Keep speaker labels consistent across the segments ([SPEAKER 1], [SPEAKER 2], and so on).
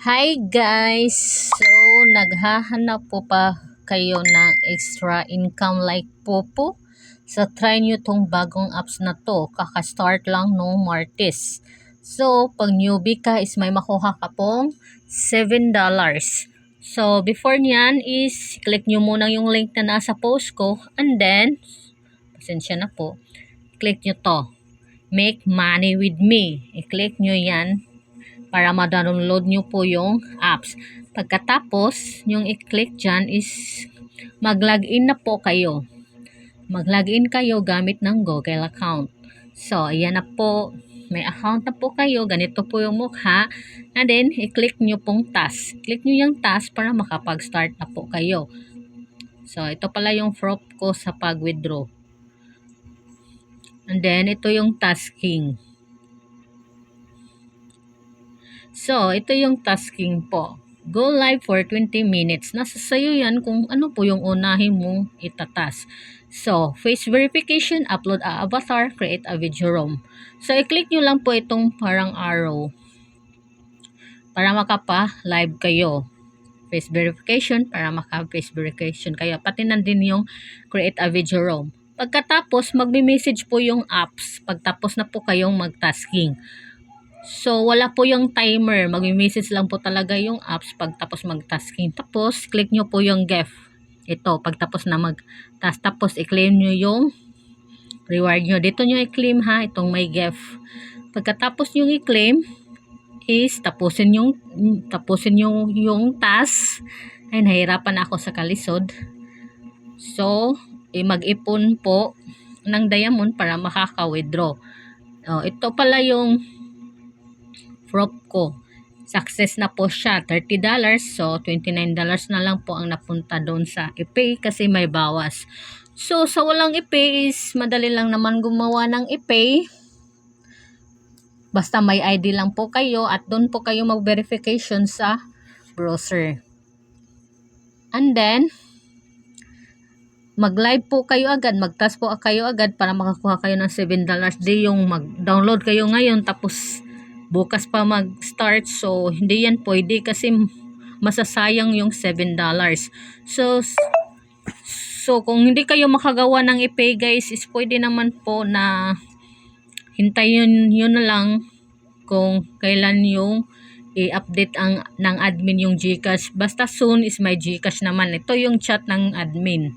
[SPEAKER 1] Hi guys! So, naghahanap po pa kayo ng extra income like Popo? So, try nyo tong bagong apps na to. Kaka-start lang nung Martes. So, pag newbie ka is may makuha ka pong $7. So, before nyan is click nyo muna yung link na nasa post ko and then, pasensya na po, click nyo to. Make money with me. I-click nyo yan para ma-download nyo po yung apps. Pagkatapos, yung i-click dyan is mag-login na po kayo. Mag-login kayo gamit ng Google account. So, ayan na po. May account na po kayo. Ganito po yung mukha. And then, i-click nyo pong task. Click nyo yung task para makapag-start na po kayo. So, ito pala yung proof ko sa pag-withdraw. And then, ito yung tasking. So, ito yung tasking po. Go live for 20 minutes. Nasa sayo yan kung ano po yung unahin mong itatas. So, face verification, upload a avatar, create a video room. So, i-click nyo lang po itong parang arrow para makapa-live kayo. Face verification para maka-face verification kayo. Pati nandun yung create a video room. Pagkatapos, magme-message po yung apps. Pagtapos na po kayong mag-tasking. So, wala po yung timer. Mag-message lang po talaga yung apps pagtapos mag-tasking. Tapos, click nyo po yung GEF. Ito, pagtapos na mag-task. Tapos, i-claim nyo yung reward nyo. Dito nyo i-claim ha, itong may GEF. Pagkatapos nyo i-claim, is tapusin yung task. Ay, nahirapan ako sa kalisod. So, mag-ipon po ng diamond para makaka-withdraw. Ito pala yung proof ko. Success na po siya, $30. So, $29 na lang po ang napunta doon sa e-pay kasi may bawas. So, sa walang e-pay is madali lang naman gumawa ng e-pay. Basta may ID lang po kayo at doon po kayo mag-verification sa browser. And then, mag-live po kayo agad, mag-task po kayo agad para makakuha kayo ng $7. Di yung mag-download kayo ngayon tapos bukas pa mag-start. So, hindi yan pwede kasi masasayang yung $7. So kung hindi kayo makagawa ng e-pay guys, is pwede naman po na hintayin yun na lang kung kailan yung i-update ng admin yung GCash. Basta soon is may GCash naman. Ito yung chat ng admin.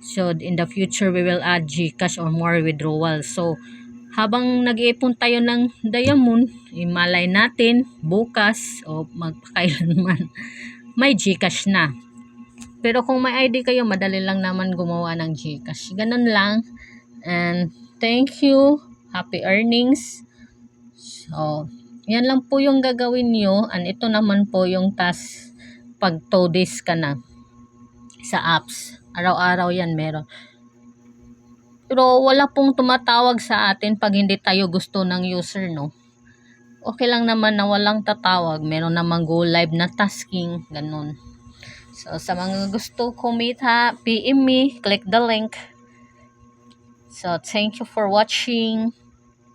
[SPEAKER 1] So, in the future, we will add GCash or more withdrawal. So, habang nag-iipon tayo ng diamond, imalay natin bukas o magpakailanman, may GCash na. Pero kung may ID kayo, madali lang naman gumawa ng GCash. Ganun lang. And thank you. Happy earnings. So, yan lang po yung gagawin nyo. And ito naman po yung task pag 2 days ka na sa apps. Araw-araw yan meron. Pero wala pong tumatawag sa atin pag hindi tayo gusto ng user, no? Okay lang naman na walang tatawag. Meron namang go live na tasking. Ganun. So, sa mga gusto kumita, PM me. Click the link. So, thank you for watching.